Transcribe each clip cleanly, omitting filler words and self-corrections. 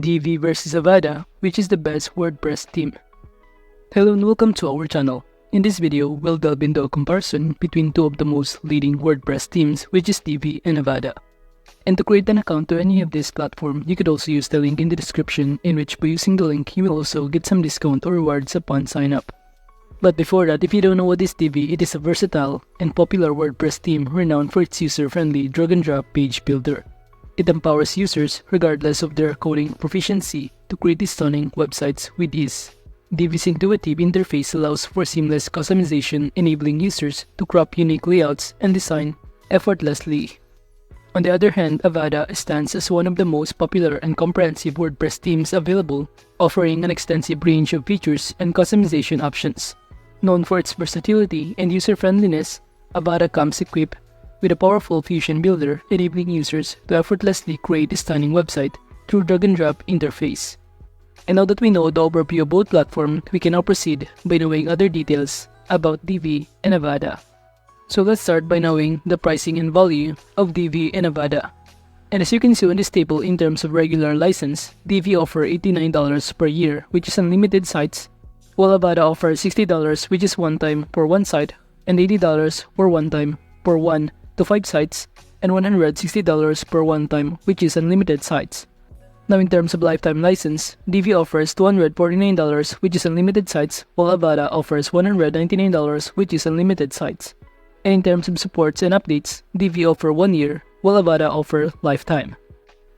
Divi versus Avada, which is the best WordPress theme. Hello and welcome to our channel. In this video, we'll delve into a comparison between two of the most leading WordPress themes, which is Divi and Avada. And to create an account to any of this platform, you could also use the link in the description, in which by using the link, you will also get some discount or rewards upon sign up. But before that, if you don't know what is Divi, it is a versatile and popular WordPress theme renowned for its user-friendly drag-and-drop page builder. It empowers users, regardless of their coding proficiency, to create stunning websites with ease. Divi's intuitive interface allows for seamless customization, enabling users to crop unique layouts and design effortlessly. On the other hand, Avada stands as one of the most popular and comprehensive WordPress themes available, offering an extensive range of features and customization options. Known for its versatility and user-friendliness, Avada comes equipped with a powerful Fusion builder, enabling users to effortlessly create a stunning website through drag-and-drop interface. And now that we know the overview of both platforms, we can now proceed by knowing other details about Divi and Avada. So let's start by knowing the pricing and value of Divi and Avada. And as you can see on this table, in terms of regular license, Divi offers $89 per year, which is unlimited sites, while Avada offers $60, which is one time for one site, and $80 for one time for 1 to 5 sites, and $160 per one time, which is unlimited sites. Now in terms of lifetime license, Divi offers $249, which is unlimited sites, while Avada offers $199, which is unlimited sites. And in terms of supports and updates, Divi offers 1 year, while Avada offers lifetime.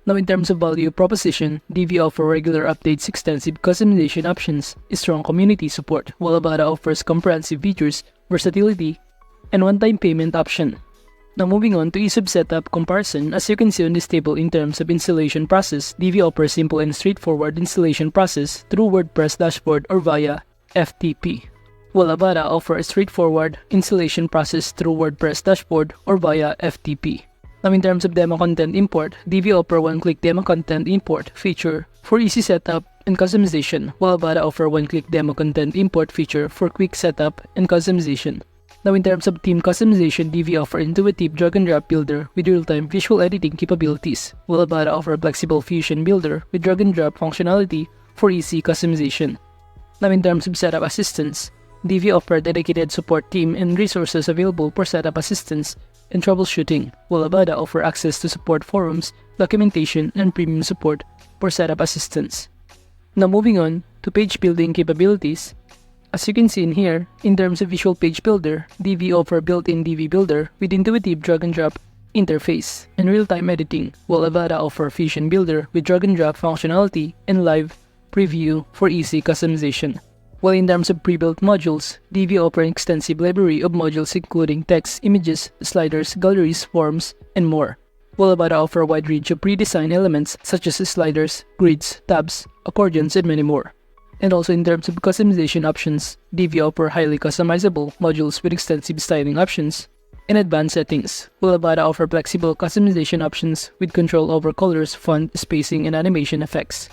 Now in terms of value proposition, Divi offers regular updates, extensive customization options, strong community support, while Avada offers comprehensive features, versatility, and one-time payment option. Now moving on to ease of setup comparison, as you can see on this table in terms of installation process, Divi offers simple and straightforward installation process through WordPress dashboard or via FTP, while Avada offers a straightforward installation process through WordPress dashboard or via FTP. Now in terms of demo content import, Divi offers one-click demo content import feature for easy setup and customization, while Avada offers one-click demo content import feature for quick setup and customization. Now in terms of theme customization, Divi offers intuitive drag-and-drop builder with real-time visual editing capabilities, while Avada offers flexible Fusion builder with drag-and-drop functionality for easy customization. Now in terms of setup assistance, Divi offers dedicated support team and resources available for setup assistance and troubleshooting, while Avada offers access to support forums, documentation, and premium support for setup assistance. Now moving on to page building capabilities. As you can see in here, in terms of visual page builder, Divi offers built-in Divi builder with intuitive drag-and-drop interface and real-time editing, while Avada offers Fusion builder with drag-and-drop functionality and live preview for easy customization. While in terms of pre-built modules, Divi offers an extensive library of modules including text, images, sliders, galleries, forms, and more, while Avada offers a wide range of pre-designed elements such as sliders, grids, tabs, accordions, and many more. And also in terms of customization options, Divi offers highly customizable modules with extensive styling options and advanced settings, while Avada offers flexible customization options with control over colors, font, spacing, and animation effects.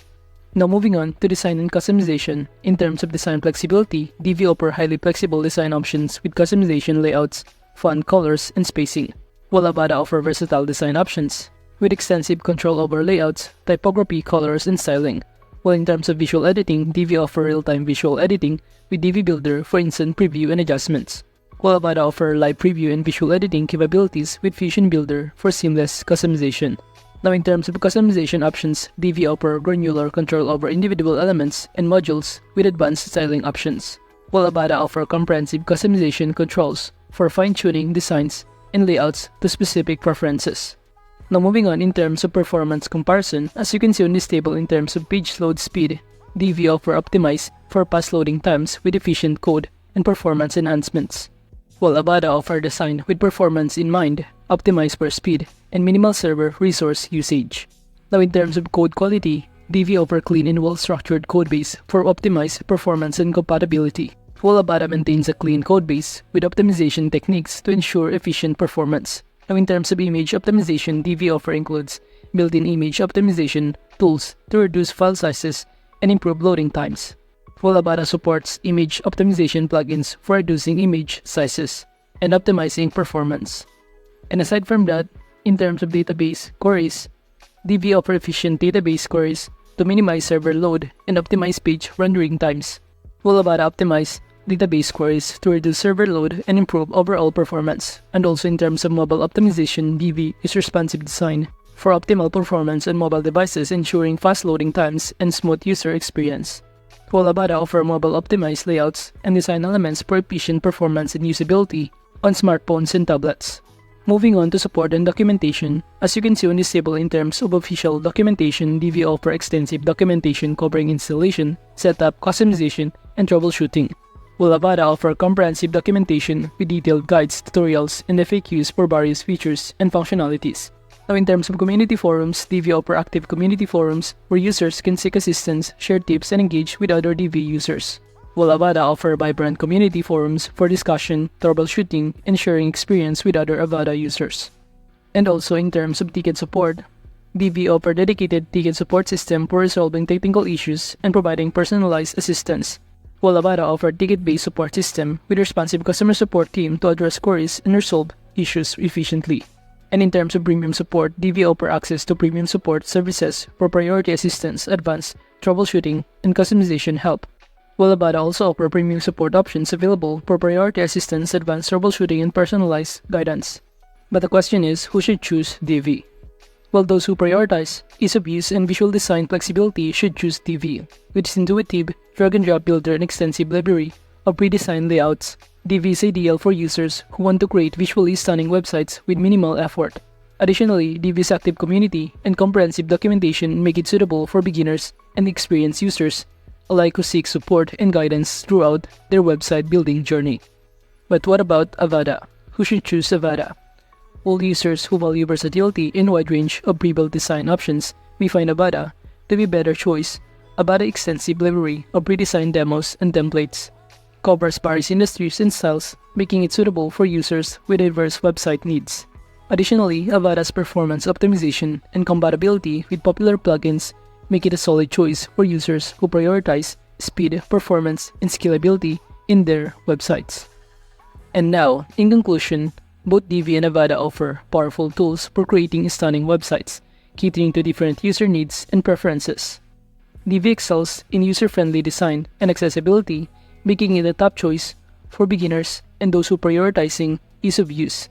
Now moving on to design and customization. In terms of design flexibility, Divi offers highly flexible design options with customization layouts, font, colors, and spacing, while Avada offers versatile design options with extensive control over layouts, typography, colors, and styling. While in terms of visual editing, Divi offers real-time visual editing with Divi Builder for instant preview and adjustments, while Avada offers live preview and visual editing capabilities with Fusion Builder for seamless customization. Now in terms of customization options, Divi offers granular control over individual elements and modules with advanced styling options, while Avada offers comprehensive customization controls for fine-tuning designs and layouts to specific preferences. Now moving on in terms of performance comparison, as you can see on this table in terms of page load speed, Divi offers optimized for fast loading times with efficient code and performance enhancements, while Avada offers design with performance in mind, optimized for speed and minimal server resource usage. Now in terms of code quality, Divi offers clean and well-structured codebase for optimized performance and compatibility, while Avada maintains a clean codebase with optimization techniques to ensure efficient performance. Now in terms of image optimization, Divi includes built-in image optimization tools to reduce file sizes and improve loading times, while Avada supports image optimization plugins for reducing image sizes and optimizing performance. And aside from that, in terms of database queries, Divi offers efficient database queries to minimize server load and optimize page rendering times, while Avada optimize database queries to reduce server load and improve overall performance. And also in terms of mobile optimization, Divi is responsive design for optimal performance on mobile devices, ensuring fast loading times and smooth user experience, while Avada offer mobile optimized layouts and design elements for efficient performance and usability on smartphones and tablets. Moving on to support and documentation, as you can see on this table in terms of official documentation, Divi offer extensive documentation covering installation, setup, customization, and troubleshooting, while Avada offer comprehensive documentation with detailed guides, tutorials, and FAQs for various features and functionalities. Now in terms of community forums, Divi offer active community forums where users can seek assistance, share tips, and engage with other Divi users, while Avada offer vibrant community forums for discussion, troubleshooting, and sharing experience with other Avada users. And also in terms of ticket support, Divi offer dedicated ticket support system for resolving technical issues and providing personalized assistance, while Avada offer ticket-based support system with responsive customer support team to address queries and resolve issues efficiently. And in terms of premium support, Divi offer access to premium support services for priority assistance, advanced troubleshooting, and customization help, while Avada also offer premium support options available for priority assistance, advanced troubleshooting, and personalized guidance. But the question is, who should choose Divi? Well, those who prioritize ease of use and visual design flexibility should choose Divi. With its intuitive drag-and-drop builder and extensive library of pre-designed layouts, Divi is ideal for users who want to create visually stunning websites with minimal effort. Additionally, Divi's active community and comprehensive documentation make it suitable for beginners and experienced users alike who seek support and guidance throughout their website building journey. But what about Avada? Who should choose Avada? All users who value versatility and wide range of pre-built design options may find Avada to be a better choice. Avada's extensive library of pre-designed demos and templates covers various industries and styles, making it suitable for users with diverse website needs. Additionally, Avada's performance optimization and compatibility with popular plugins make it a solid choice for users who prioritize speed, performance, and scalability in their websites. And now, in conclusion, both Divi and Avada offer powerful tools for creating stunning websites, catering to different user needs and preferences. Divi excels in user-friendly design and accessibility, making it a top choice for beginners and those who prioritizing ease of use.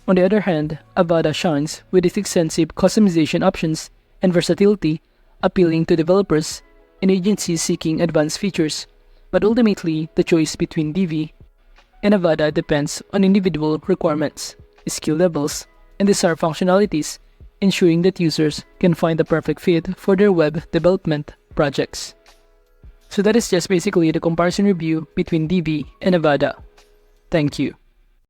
On the other hand, Avada shines with its extensive customization options and versatility, appealing to developers and agencies seeking advanced features. But ultimately, the choice between Divi and Avada depends on individual requirements, skill levels, and desired functionalities, ensuring that users can find the perfect fit for their web development projects. So that is just basically the comparison review between Divi and Avada. Thank you.